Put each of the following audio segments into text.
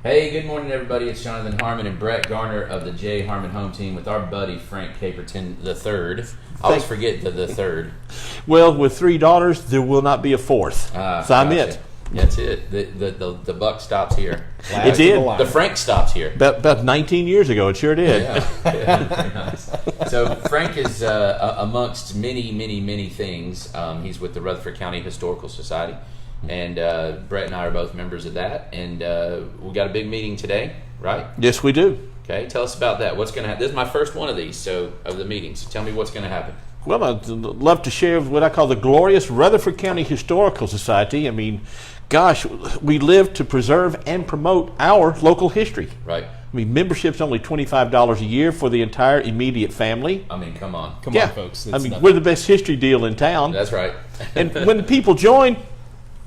Hey, good morning, everybody. It's Jonathan Harmon and Brett Garner of the J. Harmon Home Team with our buddy Frank Caperton the third. I always forget the third. Well, with 3 daughters, there will not be a fourth. So I'm it. That's it. The buck stops here. It did. The Frank stops here. About 19 years ago, it sure did. Yeah, very nice. So Frank is amongst many things. He's with the Rutherford County Historical Society. And Brett and I are both members of that, and we got a big meeting today, right? Yes, we do. Okay, tell us about that. What's going to happen? This is my first one of these, of the meetings. So tell me what's going to happen. Well, I'd love to share what I call the glorious Rutherford County Historical Society. I mean, gosh, we live to preserve and promote our local history. Right. I mean, membership's only $25 a year for the entire immediate family. I mean, come on, folks. I mean, we're the best history deal in town. That's right. And when the people join,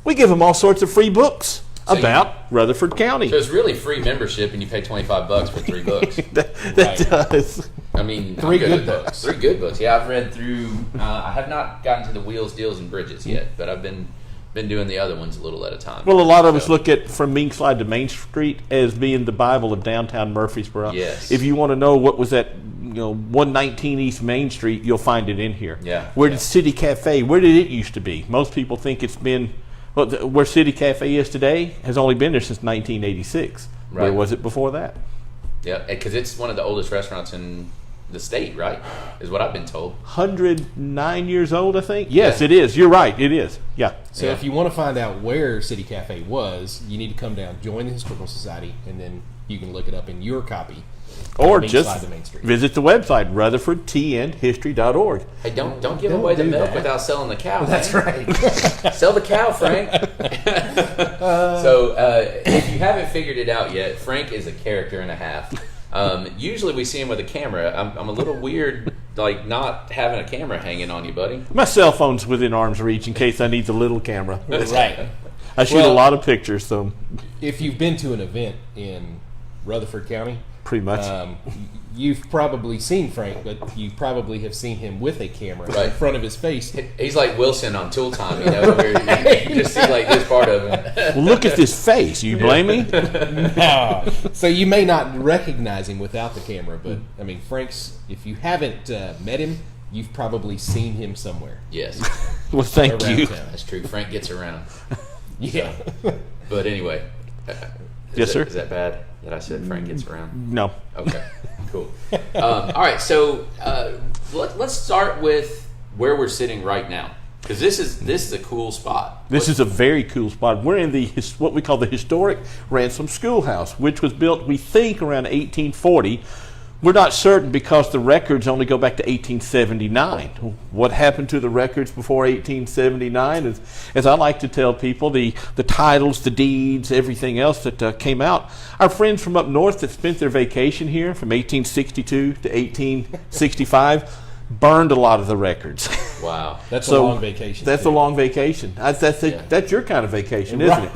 we give them all sorts of free books about Rutherford County. So it's really free membership, and you pay $25 for 3 books. that does. I mean, 3 good books. 3 good books. Yeah, I've read through. I have not gotten to the Wheels, Deals, and Bridges yet, but I've been doing the other ones a little at a time. Well, a lot of us look at From Mean Slide to Main Street as being the Bible of downtown Murfreesboro. Yes. If you want to know what was at 119 East Main Street, you'll find it in here. Yeah. Where did City Cafe? Where did it used to be? Most people think it's been. Well, where City Cafe is today has only been there since 1986. Right. Where was it before that? Yeah, because it's one of the oldest restaurants in the state, right? Is what I've been told. 109 years old, I think. Yes, Yeah. it is. You're right. It is. Yeah. So if you want to find out where City Cafe was, you need to come down, join the Historical Society, and then you can look it up in your copy. Or Main just Slide to Main Street. visit the website, rutherfordtnhistory.org. Hey, don't give away the milk without selling the cow. That's right. Sell the cow, Frank. So if you haven't figured it out yet, Frank is a character and a half. Usually we see him with a camera. I'm a little weird, like not having a camera hanging on you, buddy. My cell phone's within arm's reach in case I need the little camera. Right. I shoot a lot of pictures, so If you've been to an event in Rutherford County, pretty much. You've probably seen Frank, but you probably have seen him with a camera in front of his face. He's like Wilson on Tool Time, where you just see like this part of him. Well, look at this face. You blame me? So you may not recognize him without the camera, but I mean, Frank's. If you haven't met him, you've probably seen him somewhere. Yes, Well, thank around you. town. that's true. Frank gets around. Yeah. But anyway, Yes, sir. Is that bad that I said Frank gets around? No. Okay, cool. All right, so let's start with where we're sitting right now, because this is a cool spot. This is a very cool spot. We're in what we call the historic Ransom Schoolhouse, which was built, we think, around 1840. We're not certain because the records only go back to 1879. What happened to the records before 1879 is, as I like to tell people, the titles, the deeds, everything else that came out. Our friends from up north that spent their vacation here from 1862 to 1865 burned a lot of the records. Wow, That's a long vacation. That's too. a long vacation. That's your kind of vacation, isn't it?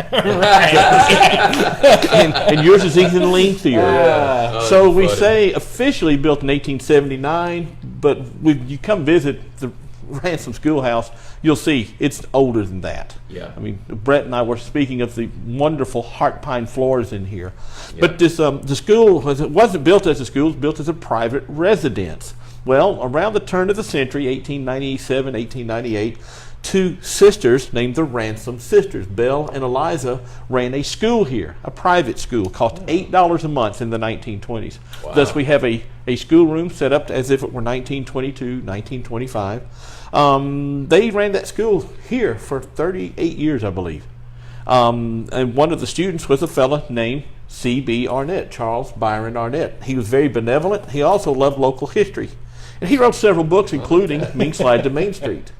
and yours is even lengthier. So we say officially built in 1879, but when you come visit the Ransom Schoolhouse, you'll see it's older than that. Yeah. I mean, Brett and I were speaking of the wonderful heart pine floors in here. Yeah. But this the school wasn't built as a school; it was built as a private residence. Well, around the turn of the century, 1897, 1898, 2 sisters named the Ransom Sisters, Belle and Eliza, ran a school here, a private school, cost $8 a month in the 1920s. Wow. Thus, we have a schoolroom set up as if it were 1922, 1925. They ran that school here for 38 years, I believe. And one of the students was a fella named C.B. Arnett, Charles Byron Arnett. He was very benevolent. He also loved local history. And he wrote several books, including Mean Slide to Main Street.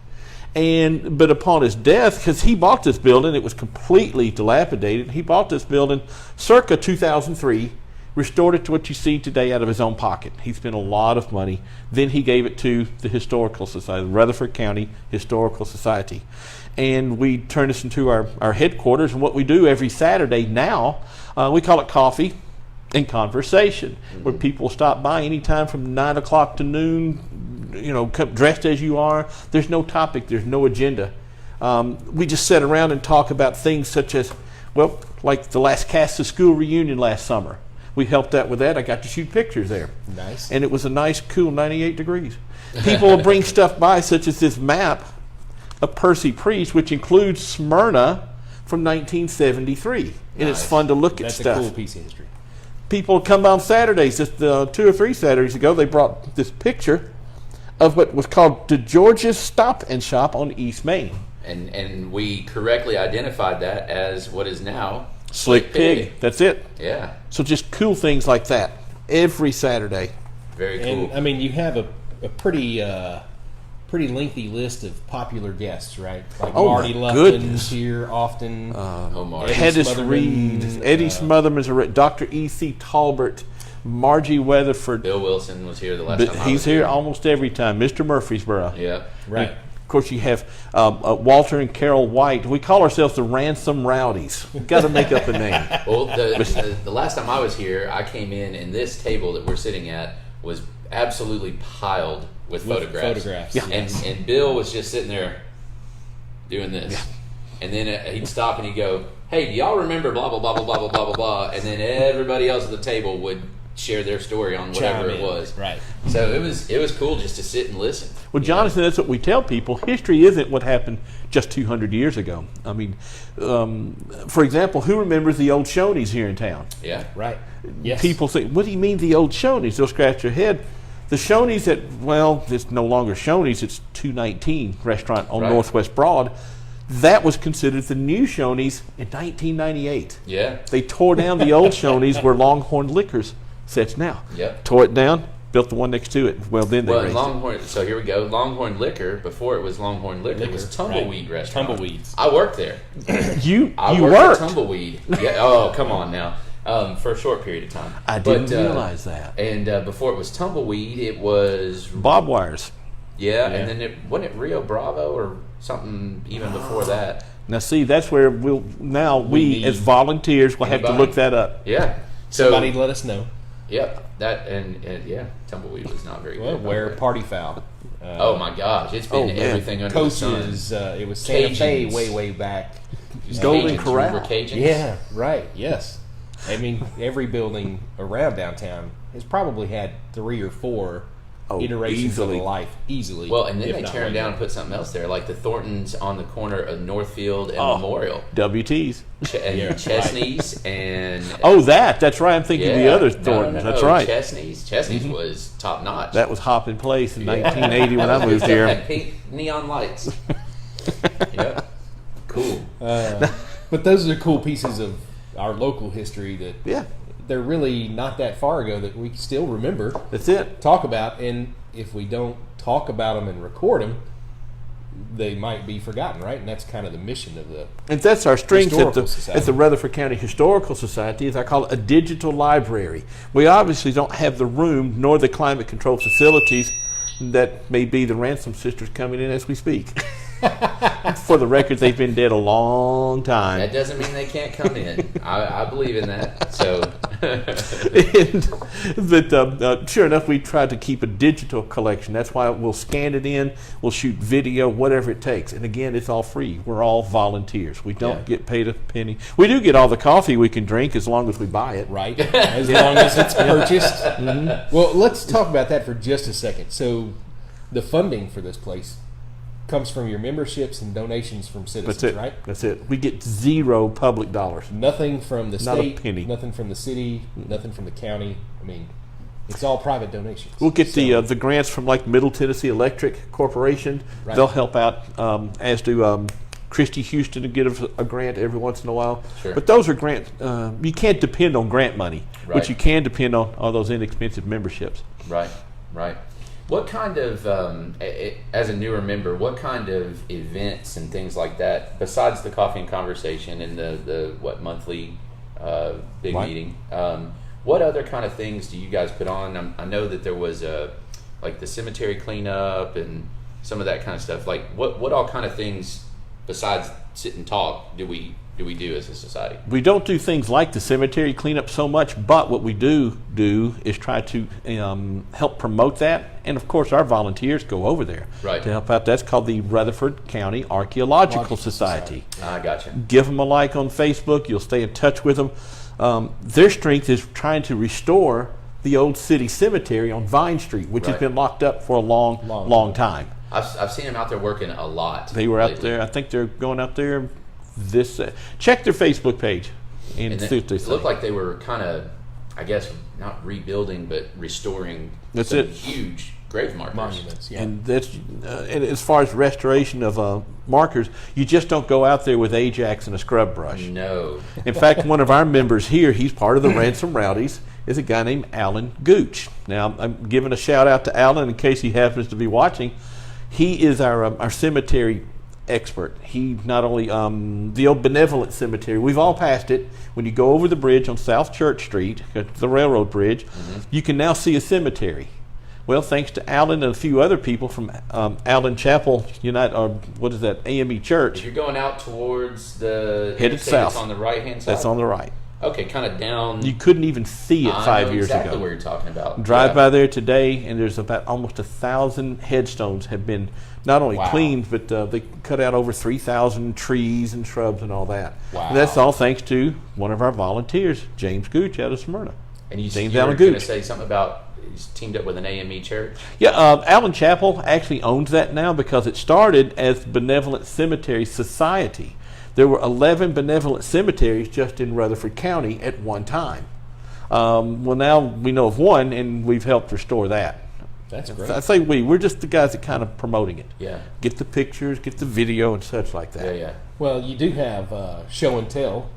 But upon his death, because he bought this building, it was completely dilapidated. He bought this building circa 2003, restored it to what you see today out of his own pocket. He spent a lot of money. Then he gave it to the Historical Society, the Rutherford County Historical Society. And we turned this into our headquarters. And what we do every Saturday now, we call it Coffee and Conversation, where people stop by anytime from 9 o'clock to noon, dressed as you are. There's no topic, there's no agenda. We just sit around and talk about things such as Well, like the last cast of school reunion last summer. We helped out with that. I got to shoot pictures there. Nice. And it was a nice, cool 98 degrees. People will bring stuff by, such as this map of Percy Priest, which includes Smyrna from 1973. And it's fun to look at That's stuff. a cool piece of history. People come on Saturdays. Just 2 or 3 Saturdays ago, they brought this picture of what was called the George's Stop and Shop on East Main. And we correctly identified that as what is now Slick Pig. That's it. Yeah. So just cool things like that every Saturday. Very cool. And I mean, you have a pretty lengthy list of popular guests, right? Like Oh, Marty my Lufkin's goodness. here often. Marty. Hedis Smotherman, Reed, Eddie Smotherman, Dr. E.C. Talbert, Margie Weatherford. Bill Wilson was here the last But time I he's was here almost every time. Mr. Murfreesboro. Yeah. right. Of course, you have Walter and Carol White. We call ourselves the Ransom Rowdies. We've got to make up a name. Well, the last time I was here, I came in, and this table that we're sitting at was absolutely piled with photographs. Yeah. And Bill was just sitting there doing this. Yeah. And then he'd stop and he'd go, "Hey, do y'all remember blah, blah, blah, blah, blah, blah, blah, blah, blah?" And then everybody else at the table would share their story on whatever it was. Right. So it was cool just to sit and listen. Well, Jonathan, that's what we tell people. History isn't what happened just 200 years ago. I mean, for example, who remembers the old Shoney's here in town? Yeah. Right. Yes. People say, what do you mean the old Shoney's? They'll scratch their head. The Shoney's it's no longer Shoney's, it's 219 restaurant on Right. Northwest Broad. That was considered the new Shoney's in 1998. Yeah. They tore down the old Shoney's where Longhorn Liquors sits now. Yep. Tore it down, built the one next to it. Well, then they Well, raised Longhorn. So here we go. Longhorn Liquor. Before it was Longhorn Liquor, was Tumbleweed right. Restaurant. Tumbleweeds. I worked there. it. You I worked. worked at Tumbleweed. Yeah. Oh, come on now. For a short period of time. I didn't realize that. And before it was Tumbleweed, it was Bob Wires. yeah. And then wasn't it Rio Bravo or something even before that? Now, see, that's where we need as volunteers will have to anybody. look that up. Yeah. So Somebody let us know. yep. That and yeah, Tumbleweed was not very Well, good. wear party foul. Oh my gosh, it's been Oh, man. everything under the sun. Coaches. It was Santa Fe Cajuns. way back. Golden Cajuns, Corral. remember Cajuns? Yeah. Right. Yes. I mean, every building around downtown has probably had 3 or 4 iterations easily. of life easily. Well, and then if they not tear them way down more. and put something else there, like the Thorntons on the corner of Northfield and Memorial, WTs. And Yeah, right. Chesney's, and Oh, that's right. I'm thinking the other Thorntons. That's right. Chesney's was top notch. That was hopping place in 1980 when I moved here. Had pink neon lights. Yep. Cool. But those are cool pieces of our local history that Yeah, they're really not that far ago that we still remember, that's it. talk about, and if we don't talk about them and record them, they might be forgotten, right? And that's kind of the mission of the And that's our strength at Historical the, Society. at the Rutherford County Historical Society, is I call it a digital library. We obviously don't have the room nor the climate control facilities that may be the Ransom sisters coming in as we speak. For the record, they've been dead a long time. That doesn't mean they can't come in. I believe in that. So, But sure enough, we try to keep a digital collection. That's why we'll scan it in, we'll shoot video, whatever it takes. And again, it's all free. We're all volunteers. We don't Yeah. get paid a penny. We do get all the coffee we can drink as long as we buy it. right, as long as it's purchased. Well, let's talk about that for just a second. So, the funding for this place comes from your memberships and donations from citizens, That's it. right? That's it. We get 0 public dollars. Nothing from the Not a state, penny. nothing from the city, nothing from the county. I mean, it's all private donations. We'll get So- the grants from like Middle Tennessee Electric Corporation. Right. They'll help out, as do Christy Houston to get a grant every once in a while. Sure. But those are grant. You can't depend on grant money, Right. but you can depend on all those inexpensive memberships. right. What kind of, as a newer member, what kind of events and things like that, besides the coffee and conversation and the monthly big Right. meeting, what other kind of things do you guys put on? I know that there was like the cemetery cleanup and some of that kind of stuff. Like what all kind of things besides sit and talk do we do we do as a society? We don't do things like the cemetery cleanup so much, but what we do is try to help promote that. And of course, our volunteers go over there Right. to help out. That's called the Rutherford County Archaeological Society. I gotcha. Give them a like on Facebook. You'll stay in touch with them. Their strength is trying to restore the old city cemetery on Vine Street, which has Right. been locked up for a long time. I've seen them out there working a lot. They were out lately. there. I think they're going out there this. Check their Facebook page and And see what they it say. looked like they were kind of, I guess, not rebuilding, but restoring That's some it. huge grave markers. Monuments, yeah. And that's and as far as restoration of markers, you just don't go out there with Ajax and a scrub brush. No. In fact, one of our members here, he's part of the Ransom Rowdies, is a guy named Alan Gooch. Now, I'm giving a shout out to Alan in case he happens to be watching. He is our cemetery expert. He not only the old Benevolent Cemetery. We've all passed it. When you go over the bridge on South Church Street, the railroad bridge, you can now see a cemetery. Well, thanks to Alan and a few other people from Allen Chapel what is that, AME Church. If you're going out towards the Headed interstate, south. it's on the right hand side. That's on the right. Okay, kind of down. You couldn't even see it I 5 know years exactly ago. where you're talking about. Drive Yeah. by there today, and there's about almost 1,000 headstones have been not only Wow. cleaned, but they cut out over 3,000 trees and shrubs and all that. Wow. And that's all thanks to one of our volunteers, James Gooch out of Smyrna. And you James were Allen going to Gooch. say something about he's teamed up with an AME church. Yeah, Allen Chapel actually owns that now because it started as Benevolent Cemetery Society. There were 11 benevolent cemeteries just in Rutherford County at one time. Well, now we know of one, and we've helped restore that. That's great. I say we're just the guys that kind of promoting it. Yeah. Get the pictures, get the video, and such like that. Yeah, yeah. Well, you do have show and tell,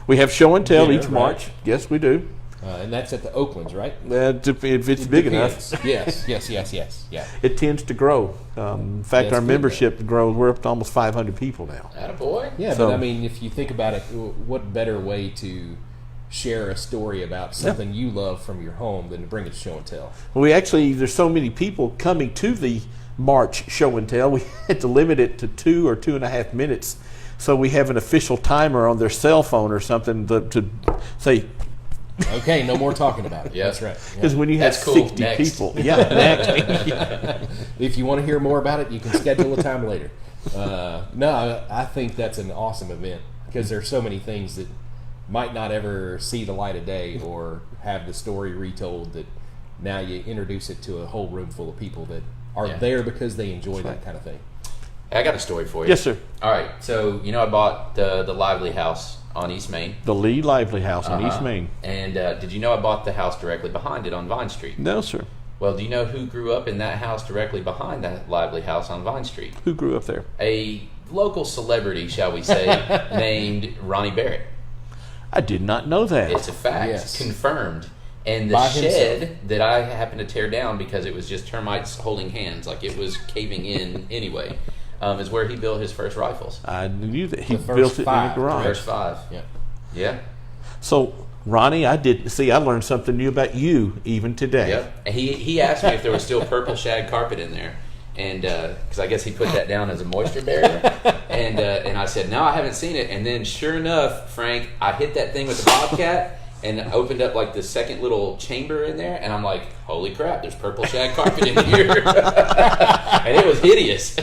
We have show and tell Dinner, each right? March. Yes, we do. and that's at the Oaklands, right? If it's big enough, Yes, yes. Yeah. it tends to grow. In fact, That's our good, membership grows. We're up to almost 500 people now. Attaboy. Yeah, So- but I mean, if you think about it, what better way to share a story about something you love from your home than to bring it to show and tell? There's so many people coming to the March show and tell, we had to limit it to 2 or 2.5 minutes. So we have an official timer on their cell phone or something to say, Okay, no more talking about it. Yeah. That's right. Yeah. because when you have That's cool. 60 Next. people, next. If you want to hear more about it, you can schedule a time later. No, I think that's an awesome event because there's so many things that might not ever see the light of day or have the story retold that now you introduce it to a whole room full of people that are Yeah. there because they enjoy that kind of thing. I got a story for you. Yes, sir. All right. So, I bought the Lively House on East Main. The Lee Lively House on East Uh-huh. Main. And did you know I bought the house directly behind it on Vine Street? No, sir. Well, do you know who grew up in that house directly behind that Lively House on Vine Street? Who grew up there? A local celebrity, shall we say, named Ronnie Barrett. I did not know that. It's a fact. Yes. Confirmed. And the By shed himself. that I happened to tear down because it was just termites holding hands, like it was caving in anyway, is where he built his first rifles. I knew that he The first built it in the 5, garage. First 5. Yeah. Yeah. So, Ronnie, I learned something new about you even today. Yep. And he asked me if there was still purple shag carpet in there, and because I guess he put that down as a moisture barrier, and I said no, I haven't seen it. And then sure enough, Frank, I hit that thing with the Bobcat and opened up like the second little chamber in there, and I'm like, holy crap, there's purple shag carpet in here, and it was hideous.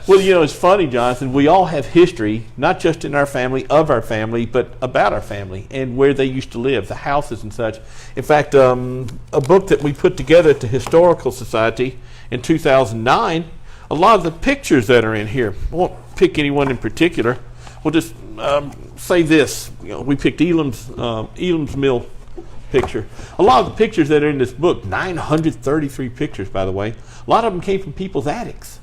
Well, it's funny, Jonathan. We all have history, not just in our family, of our family, but about our family and where they used to live, the houses and such. In fact, a book that we put together at the Historical Society in 2009, a lot of the pictures that are in here, I won't pick anyone in particular. We'll just say this. We picked Elam's Mill picture. A lot of the pictures that are in this book, 933 pictures, by the way, a lot of them came from people's attics.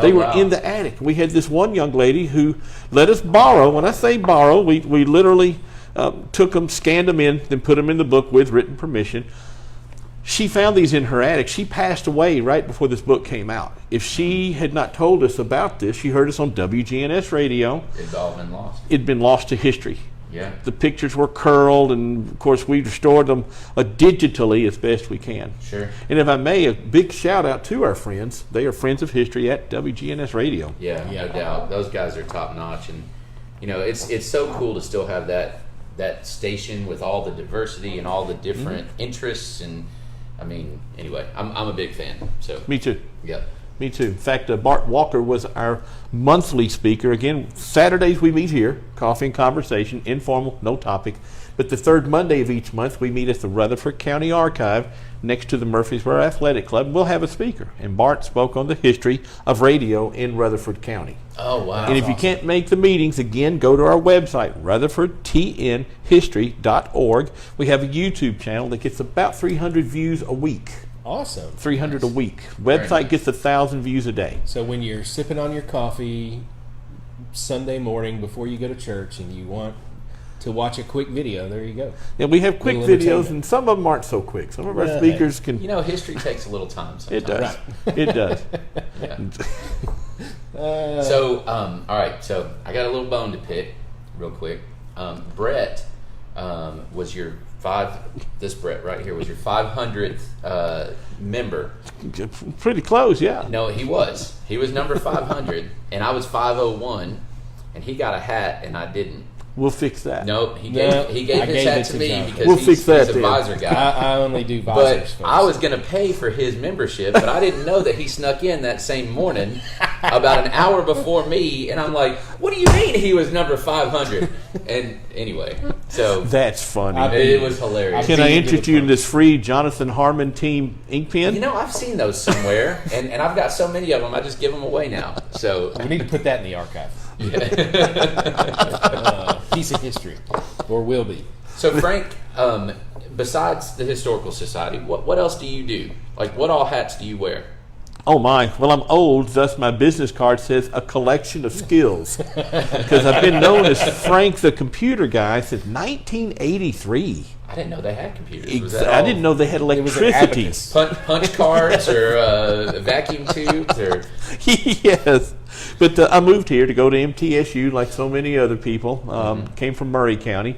They were wow. in the attic. We had this one young lady who let us borrow. When I say borrow, we literally took them, scanned them in, then put them in the book with written permission. She found these in her attic. She passed away right before this book came out. If she had not told us about this, she heard us on WGNS radio. It's all been lost. It'd been lost to history. Yeah. The pictures were curled, and of course we restored them digitally as best we can. Sure. And if I may, a big shout out to our friends. They are friends of history at WGNS Radio. Yeah, Yeah. no doubt. Those guys are top notch, and it's so cool to still have that station with all the diversity and all the different interests. And I mean, anyway, I'm a big fan. So Me too. yeah. Me too. In fact, Bart Walker was our monthly speaker. Again, Saturdays we meet here, coffee and conversation, informal, no topic. But the third Monday of each month, we meet at the Rutherford County Archive next to the Murfreesboro Athletic Club. We'll have a speaker. And Bart spoke on the history of radio in Rutherford County. Oh, wow. And if you can't make the meetings, again, go to our website, rutherfordtnhistory.org. We have a YouTube channel that gets about 300 views a week. Awesome. 300 a week. Website gets 1,000 views a day. So when you're sipping on your coffee Sunday morning before you go to church and you want to watch a quick video, there you go. Yeah, we have quick Little videos, entertainment. and some of them aren't so quick. Some of our Yeah. speakers can. History takes a little time sometimes. It does. Right. It does. Yeah. So, all right. So I got a little bone to pick, real quick. Brett was your This Brett right here was your 500th member. Pretty close, yeah. No, he was. He was number 500, and I was 501, and he got a hat, and I didn't. We'll fix that. Nope, he No, gave I his gave hat it to to me John. because We'll fix that he's a then. visor guy. I only do visors. But I was going to pay for his membership, but I didn't know that he snuck in that same morning, about an hour before me, and I'm like, "What do you mean he was number 500?" And anyway, so That's funny. it was hilarious. Can I beat you to interest the you in punch. this free Jonathan Harmon team ink pen? I've seen those somewhere, and I've got so many of them, I just give them away now. So We need to put that in the archive. Piece of history, or will be. So Frank, besides the Historical Society, what else do you do? Like, what all hats do you wear? Oh my! Well, I'm old, thus my business card says a collection of skills. Because I've been known as Frank the Computer Guy since 1983. I didn't know they had computers. Was that I all didn't know they had It was an electricity. abacus. punch cards or vacuum tubes or Yes, but I moved here to go to MTSU like so many other people. Came from Murray County.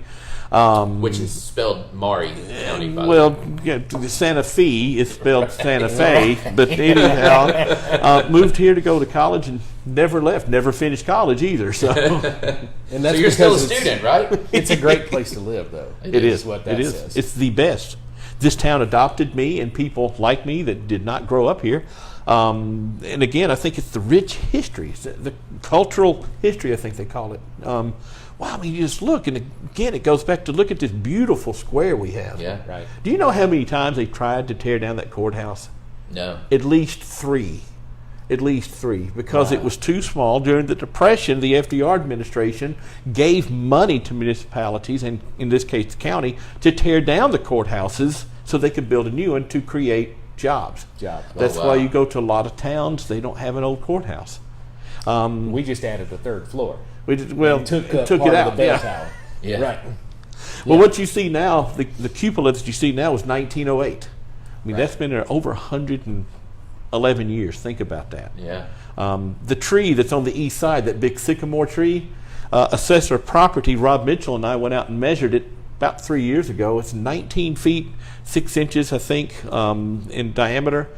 which is spelled Maury County. By the way. Well, yeah, Santa Fe is spelled Santa Fe, but anyhow, moved here to go to college and never left. Never finished college either. So And So that's you're still a because student, right? It's a great place to live, though. it is what that it is. says. It's the best. This town adopted me and people like me that did not grow up here. And again, I think it's the rich history, it's the cultural history, I think they call it. Wow, I mean, you just look, and again, it goes back to look at this beautiful square we have. Yeah. Right. Do you know how many times they tried to tear down that courthouse? No. At least three. At least three, because it was too small. During the Depression, the FDR administration gave money to municipalities, and in this case the county, to tear down the courthouses so they could build a new one to create jobs. That's wow. why you go to a lot of towns, they don't have an old courthouse. We just added the third floor. We did, well, We took, took part it of out. the bell Yeah. tower. Yeah. Right. Well, what you see now, the cupola that you see now was 1908. I mean, that's been there over 111 years. Think about that. Yeah. The tree that's on the east side, that big sycamore tree, assessor of property, Rob Mitchell, and I went out and measured it about 3 years ago. It's 19 feet, 6 inches, I think, in diameter,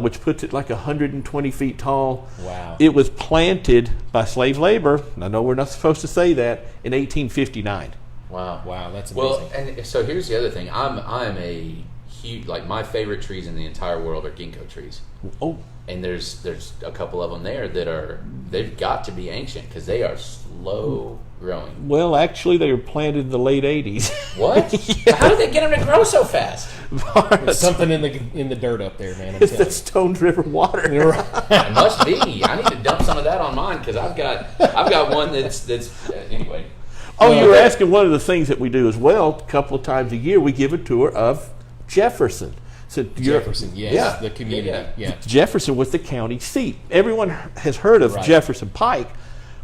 which puts it like 120 feet tall. Wow. It was planted by slave labor, and I know we're not supposed to say that, in 1859. Wow. Wow, that's amazing. Well, and so here's the other thing. I'm a huge, like, my favorite trees in the entire world are ginkgo trees. Oh, And there's a couple of them there that they've got to be ancient because they are slow growing. well, actually, they were planted in the late 80s. What? How did they get them to grow so fast? There's something in the dirt up there, man. I'm It's the telling Stones River water. It must be. I need to dump some of that on mine because I've got one that's anyway. Oh, you were asking one of the things that we do as well. A couple of times a year, we give a tour of Jefferson. So you. Jefferson, yes, Yeah. the community, yeah. Jefferson was the county seat. Everyone has heard of Right. Jefferson Pike,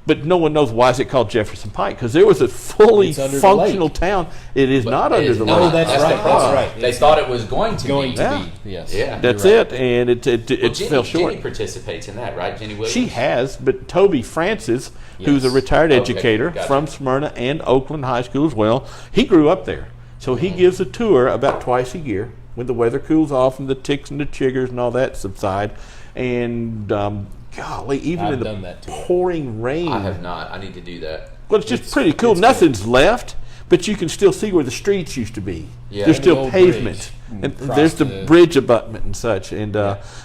but no one knows why is it called Jefferson Pike, because there was a fully It's under the functional lake. town. It is not It under is the not. lake. that's the right, problem. that's right. They It's thought it was going to Going be. to Yeah. be, yes. Yeah. That's You're right. it, and it Well, fell short. Jenny participates in that, right? Jenny Williams? She has, but Toby Francis, who's a Yes. retired Okay, educator gotcha. from Smyrna and Oakland High School as well, he grew up there. So he gives a tour about twice a year when the weather cools off and the ticks and the chiggers and all that subside. And golly, even I've in the done that tour. pouring rain. I have not. I need to do that. Well, it's just pretty cool. Nothing's left, but you can still see where the streets used to be. Yeah. There's And still pavement. And there's the bridge abutment and such. And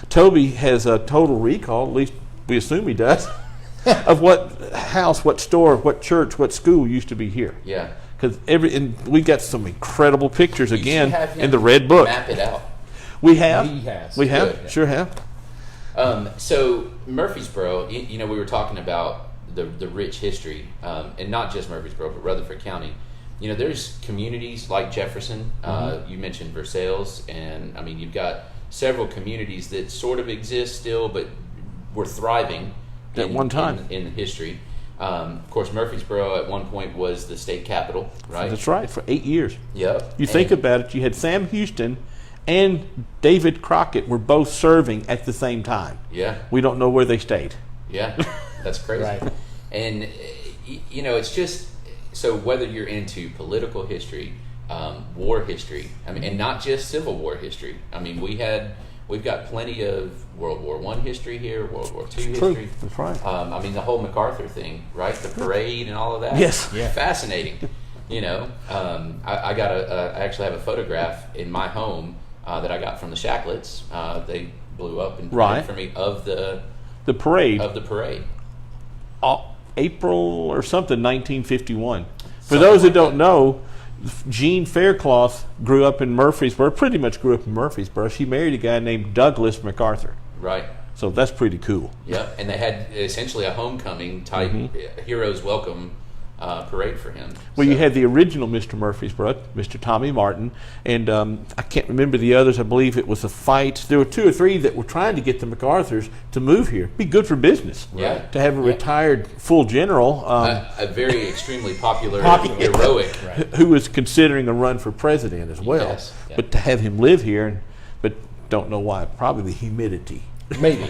Toby has a total recall, at least we assume he does, of what house, what store, what church, what school used to be here. Yeah. Because and we got some incredible pictures You should again have him in the red book. Map it out. We have. He has. We have. Good. Sure have. So Murfreesboro, you know, we were talking about the rich history, and not just Murfreesboro, but Rutherford County. You know, there's communities like Jefferson. You mentioned Versailles, and I mean, you've got several communities that sort of exist still, but were thriving At one time. in history. Of course, Murfreesboro at one point was the state capital, right? That's right, for 8 years. Yep. You think about it, you had Sam Houston and David Crockett were both serving at the same time. Yeah. We don't know where they stayed. Yeah, that's crazy. Right. And, you know, it's just, so whether you're into political history, war history, I mean, and not just Civil War history. I mean, we've got plenty of World War I history here, World War II history. That's right. I mean, the whole MacArthur thing, right? The parade and all of that. Yes. Yeah. Fascinating. You know, I actually have a photograph in my home that I got from the Shacklets. They blew up and printed for me of the parade. parade. April or something, 1951. For Something those that like don't that. know, Jean Faircloth grew up in Murfreesboro, pretty much grew up in Murfreesboro. She married a guy named Douglas MacArthur. Right. So that's pretty cool. Yep. And they had essentially a homecoming type heroes welcome parade for him. Well, So- you had the original Mr. Murfreesboro, Mr. Tommy Martin, and I can't remember the others. I believe it was a fight. There were 2 or 3 that were trying to get the MacArthurs to move here. Be good for business. Yeah. To have a retired full general a very extremely popular, Popular. heroic. Right. who was considering a run for president as well. Yes. Yeah. But to have him live here, but don't know why. Probably the humidity. Maybe.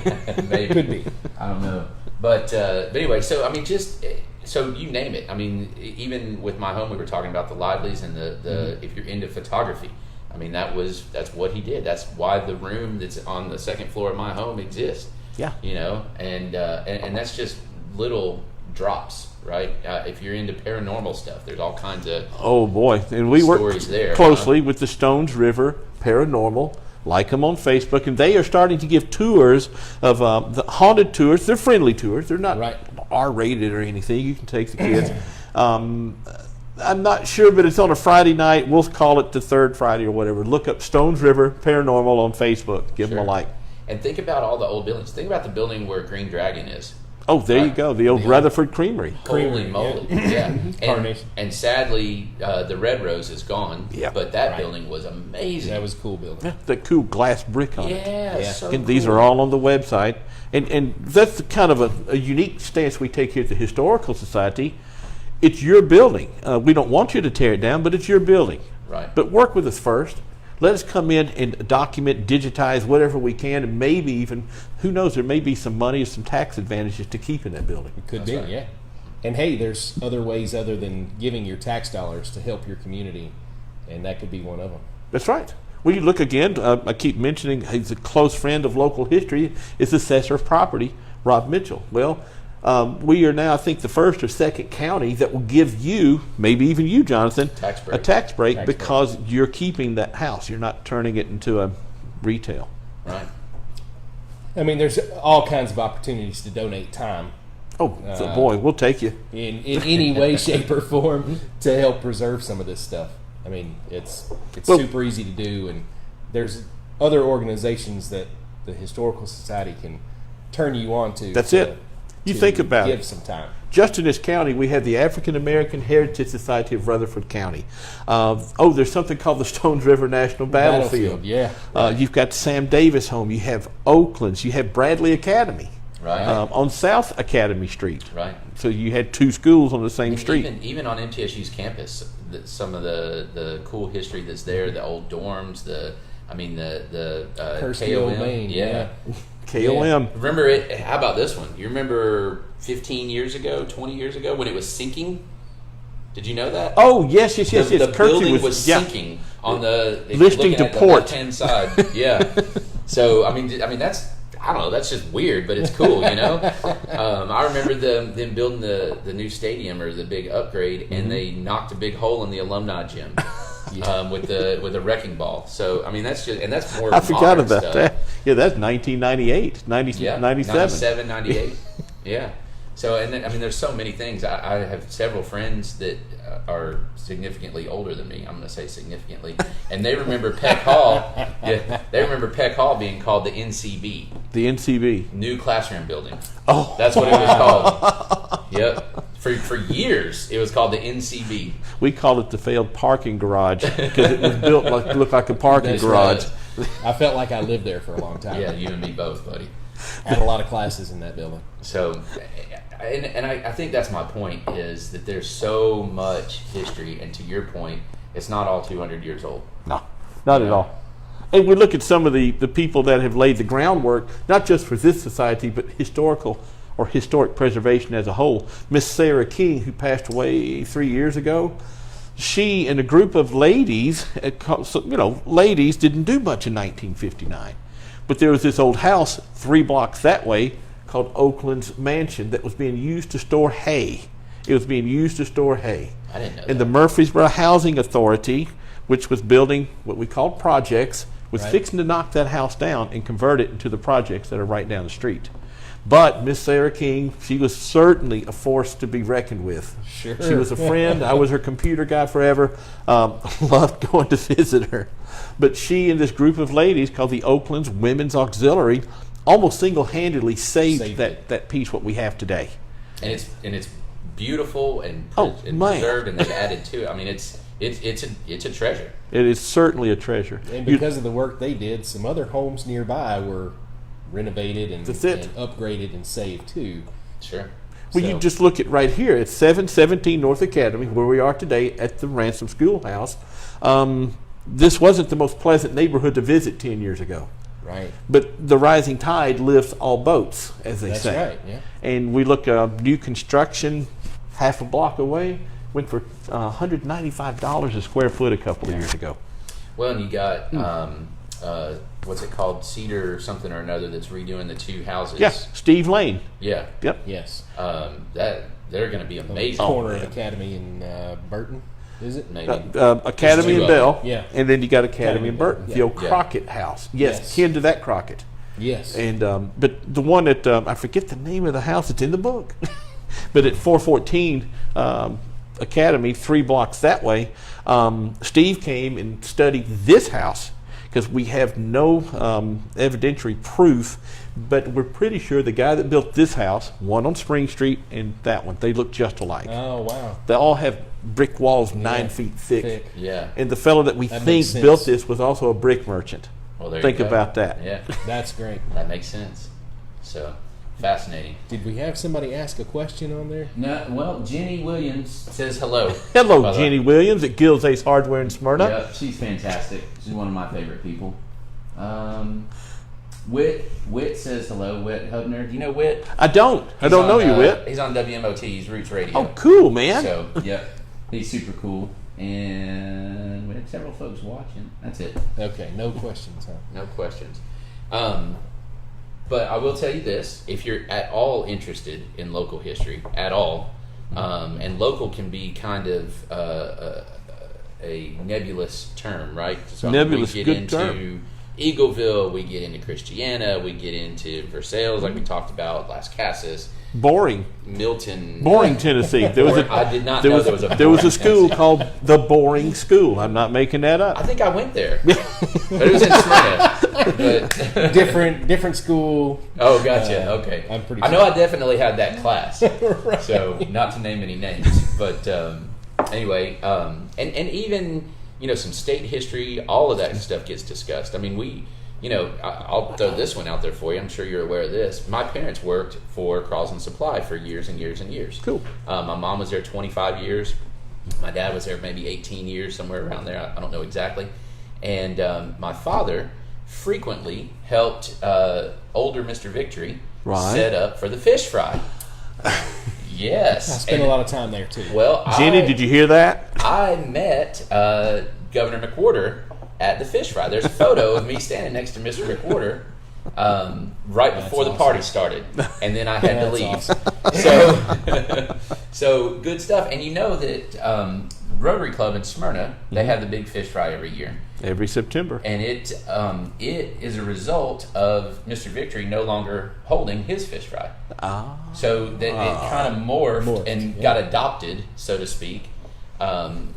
Maybe. Could be. I don't know. But anyway, so I mean, just so you name it. I mean, even with my home, we were talking about the Liveleys and the if you're into photography. I mean, that's what he did. That's why the room that's on the second floor of my home exists. Yeah. You know, and that's just little drops, right? If you're into paranormal stuff, there's all kinds of Oh boy! And we work Stories there, closely with the Stones River Paranormal. Like them on Facebook, and they are starting to give tours of the haunted tours. They're friendly tours. They're not Right. R-rated or anything. You can take the kids. I'm not sure, but it's on a Friday night. We'll call it the third Friday or whatever. Look up Stones River Paranormal on Facebook. Give them a Sure. like. And think about all the old buildings. Think about the building where Green Dragon is. Oh, there you Right. go. The old Rutherford Creamery. Holy Creamery, moly! Yeah, Carnation. and sadly, the Red Rose is gone. Yeah. But that Right. building was amazing. That was a cool building. Yeah, that cool glass brick on it. yeah. Yeah. So And these cool. are all on the website. And that's the kind of a unique stance we take here at the Historical Society. It's your building. We don't want you to tear it down, but it's your building. Right. But work with us first. Let us come in and document, digitize whatever we can, and maybe even, who knows, there may be some money or some tax advantages to keeping that building. Could That's be, right. yeah. And hey, there's other ways other than giving your tax dollars to help your community, and that could be one of them. That's right. Well, you look again, I keep mentioning he's a close friend of local history, is Assessor of Property, Rob Mitchell. Well, we are now, I think, the first or second county that will give you, maybe even you, Jonathan, Tax break. a tax break Tax because you're keeping that house. You're not turning it into a retail. Right. I mean, there's all kinds of opportunities to donate time Oh, so boy, we'll take you. in any way, shape, or form to help preserve some of this stuff. I mean, it's Well- super easy to do, and there's other organizations that the Historical Society can turn you on to. That's to- it. You to think about give it. some time. Just in this county, we have the African American Heritage Society of Rutherford County. There's something called the Stones River National Battlefield. yeah. You've got Sam Davis Home. You have Oakland's. You have Bradley Academy Right. on South Academy Street. Right. So you had 2 schools on the same And street. even on MTSU's campus, some of the cool history that's there, the old dorms, the Kirsty KOM, Old Main, yeah. KOM. Remember it? How about this one? You remember 15 years ago, 20 years ago when it was sinking? Did you know that? Oh, yes, yes, yes, the yes. Kirsty building was yeah. sinking on the Listing to port. left hand side. Yeah. So I mean that's I don't know. That's just weird, but it's cool, you know. I remember them building the new stadium or the big upgrade, and they knocked a big hole in the alumni gym with a wrecking ball. So I mean, that's more. I forgot about stuff. that. Yeah, that's 1998, 97. 97, 98. Yeah. So, and then, I mean, there's so many things. I have several friends that are significantly older than me. I'm going to say significantly, and they remember Peck Hall. Yeah, they remember Peck Hall being called the NCB, The NCB. New Classroom Building. Oh, That's what it was called. Yep. For years, it was called the NCB. we called it the failed parking garage because it was built looked like a parking That's garage. right. I felt like I lived there for a long time. Yeah, you and me both, buddy. Had a lot of classes in that building. So, and I think that's my point, is that there's so much history, and to your point, it's not all 200 years old. No, not at all. And we look at some of the people that have laid the groundwork, not just for this society, but historic preservation as a whole. Miss Sarah King, who passed away 3 years ago, she and a group of ladies, ladies didn't do much in 1959. But there was this old house 3 blocks that way called Oakland's Mansion that was being used to store hay. It was being used to store hay. I didn't know And that. the Murfreesboro Housing Authority, which was building what we called projects, was Right. fixing to knock that house down and convert it into the projects that are right down the street. But Miss Sarah King, she was certainly a force to be reckoned with. Sure. She was a friend. I was her computer guy forever. Loved going to visit her. But she and this group of ladies called the Oakland's Women's Auxiliary almost single-handedly saved that piece what we have today. And it's beautiful and Oh, man. preserved, and they've added to it. I mean, it's a treasure. It is certainly a treasure. And because of the work they did, some other homes nearby were renovated and upgraded and saved too. Sure. Well, you just look at right here at 717 North Academy, where we are today at the Ransom Schoolhouse. This wasn't the most pleasant neighborhood to visit 10 years ago. Right. But the rising tide lifts all boats, as they That's say. right, yeah. And we look new construction half a block away, went for $195 a square foot a couple of years ago. Well, and you got what's it called, Cedar or something or another, that's redoing the 2 houses. Yeah, Steve Lane. Yeah. Yep. Yes. That they're going to be amazing. Corner of Academy in Burton, is it? Maybe. Academy There's and 2 of Bell. them. Yeah. And then you got Academy and Burton, Yeah. the old Yeah. Crockett house. Yes, kin to that Crockett. Yes. And but the one at I forget the name of the house. It's in the book, but at 414 Academy, 3 blocks that way, Steve came and studied this house because we have no evidentiary proof, but we're pretty sure the guy that built this house, one on Spring Street and that one, they look just alike. Oh, wow. They all have brick walls 9 Yeah, feet thick. Yeah. And the fellow that we That think makes sense. built this was also a brick merchant. Well, there Think you go. about that. Yeah. That's great. That makes sense. So, fascinating. Did we have somebody ask a question on there? No, well, Jenny Williams says hello. Hello, By the Jenny way. Williams at Gills Ace Hardware in Smyrna. Yep, she's fantastic. She's one of my favorite people. Whit says hello. Whit Hubner. Do you know Whit? I don't He's know on, you, Whit. He's on WMOT. He's Roots Radio. Oh, cool, man. So, yep, he's super cool. And we had several folks watching. That's it. Okay, no questions, huh? No questions. But I will tell you this: if you're at all interested in local history, at all, and local can be kind of a nebulous term, right? So Nebulous, we get good into term. Eagleville, we get into Christiana, we get into Versailles, like we talked about, Las Casas, Boring. Milton. Boring, Tennessee. There was I did not there know was there was a there was a Boring, school Tennessee. called the Boring School. I'm not making that I up. think I went there, but it was in Smyrna. But Different school. oh, gotcha. Okay, I'm pretty I know sure. I definitely had that class. So not to name any names, but anyway, and even some state history, all of that stuff gets discussed. I mean, I'll throw this one out there for you. I'm sure you're aware of this. My parents worked for Crosland Supply for years and years and years. Cool. My mom was there 25 years. My dad was there maybe 18 years, somewhere around there. I don't know exactly. And my father frequently helped older Mr. Victory Right. set up for the fish fry. Yes. I spent a lot of time there too. Well, Jenny, did you hear that? I met Governor McWhorter at the fish fry. There's a photo of me standing next to Mr. McWhorter, right before the party started, and then I had to leave. Awesome. So good stuff. And you know that Rotary Club in Smyrna, they have the big fish fry every year. Every September. And it is a result of Mr. Victory no longer holding his fish fry. So that it kind of morphed and got adopted, so to speak.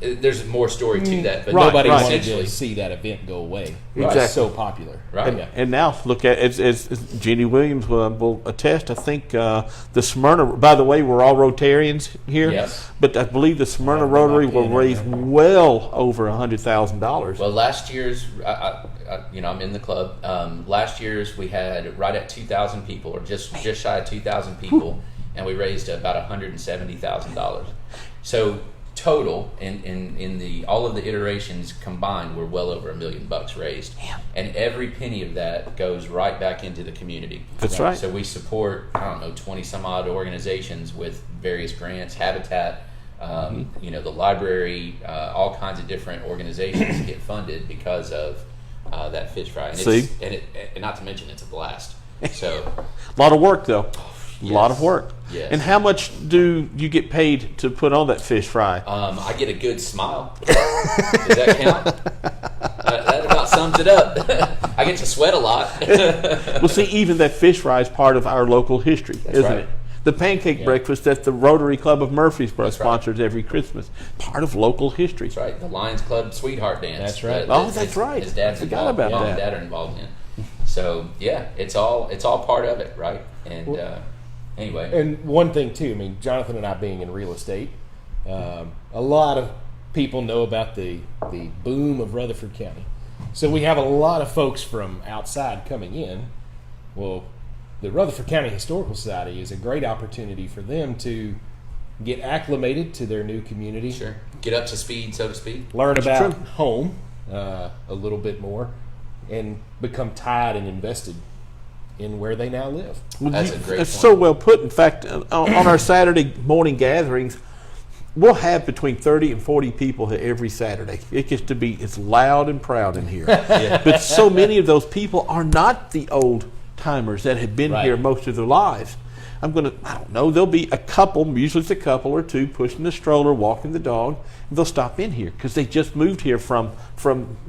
There's more story to that, but Nobody wanted essentially to see that event go away. Exactly. It's so popular. Right. And now, look at as Jeannie Williams will attest. I think the Smyrna. By the way, we're all Rotarians here. Yes. But I believe the Smyrna Rotary will raise well over $100,000. Well, last year's, I'm in the club. Last year's we had right at 2,000 people, or just shy of 2,000 people, and we raised about $170,000. So total in the all of the iterations combined, we're well over $1 million raised. Damn. And every penny of that goes right back into the community. That's right. So we support 20 some odd organizations with various grants, Habitat, the library, all kinds of different organizations get funded because of that fish fry. And and not to mention it's a blast. So A lot of work, though. A lot of Yes. work. Yes. And how much do you get paid to put on that fish fry? I get a good smile. Does that count? That about sums it up. I get to sweat a lot. Well, see, even that fish fry is part of our local history, isn't right. it? The pancake breakfast that the Rotary Club of Murfreesboro That's right. sponsors every Christmas. Part of local history. That's right. The Lions Club Sweetheart Dance. That's right. That's right. His dad's I forgot involved. about Mom that. and dad are involved in it. So yeah, it's all part of it, right? And anyway, And one thing too, I mean, Jonathan and I being in real estate, a lot of people know about the boom of Rutherford County. So we have a lot of folks from outside coming in. Well, the Rutherford County Historical Society is a great opportunity for them to get acclimated to their new community, sure, get up to speed, so to speak. learn about true. home a little bit more, and become tied and invested in where they now live. Well, That's a great It's point. so well put. In fact, on our Saturday morning gatherings, we'll have between 30 and 40 people here every Saturday. It gets to be, it's loud and proud in here. But so many of those people are not the old timers that have been Right. here most of their lives. I don't know, there'll be a couple, usually it's a couple or two, pushing the stroller, walking the dog, and they'll stop in here because they just moved here from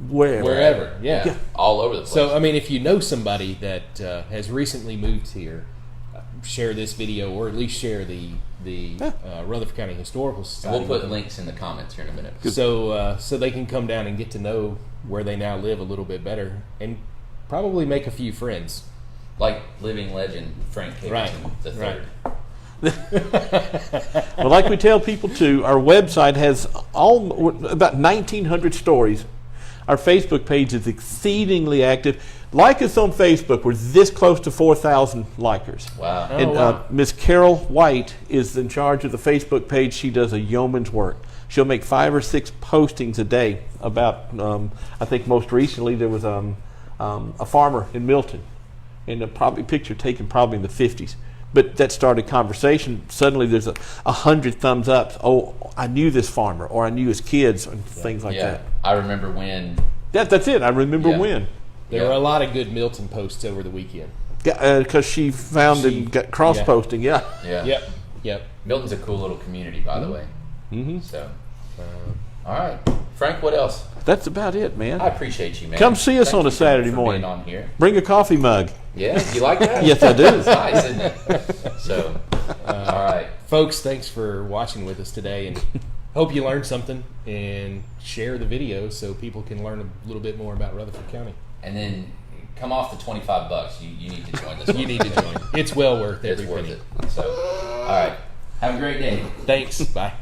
wherever. Yeah. All over the place. So, I mean, if you know somebody that has recently moved here, share this video, or at least share the Rutherford County Historical Society. we'll put links in the comments here in a minute. so they can come down and get to know where they now live a little bit better, and probably make a few friends. Like living legend Frank Caperton the third. Well, like we tell people too, our website has about 1,900 stories. Our Facebook page is exceedingly active. Like us on Facebook. We're this close to 4,000 likers. Wow. Oh, And wow. Miss Carol White is in charge of the Facebook page. She does a yeoman's work. She'll make 5 or 6 postings a day about, I think most recently there was a farmer in Milton, and a picture taken probably in the 50s. But that started conversation. Suddenly there's 100 thumbs up. Oh, I knew this farmer, or I knew his kids, and things like Yeah. that. I remember when. That's it. I remember Yeah. when. There were a lot of good Milton posts over the weekend. Because she found and got cross-posting, yeah. Yeah. Yep. Milton's a cool little community, by the way. Mm-hmm. So, all right, Frank. What else? That's about it, man. I appreciate you, man. Come see us Thank on a you Saturday for morning. being on here. Bring a coffee mug. Yeah, you like that? Yes, I do. It's nice, isn't it? So, all right. Folks, thanks for watching with us today, and hope you learned something, and share the video so people can learn a little bit more about Rutherford County. And then come off the $25. You need to join this. You need to join. It's well worth It's every worth penny. it. So, all right. Have a great day. Thanks. Bye.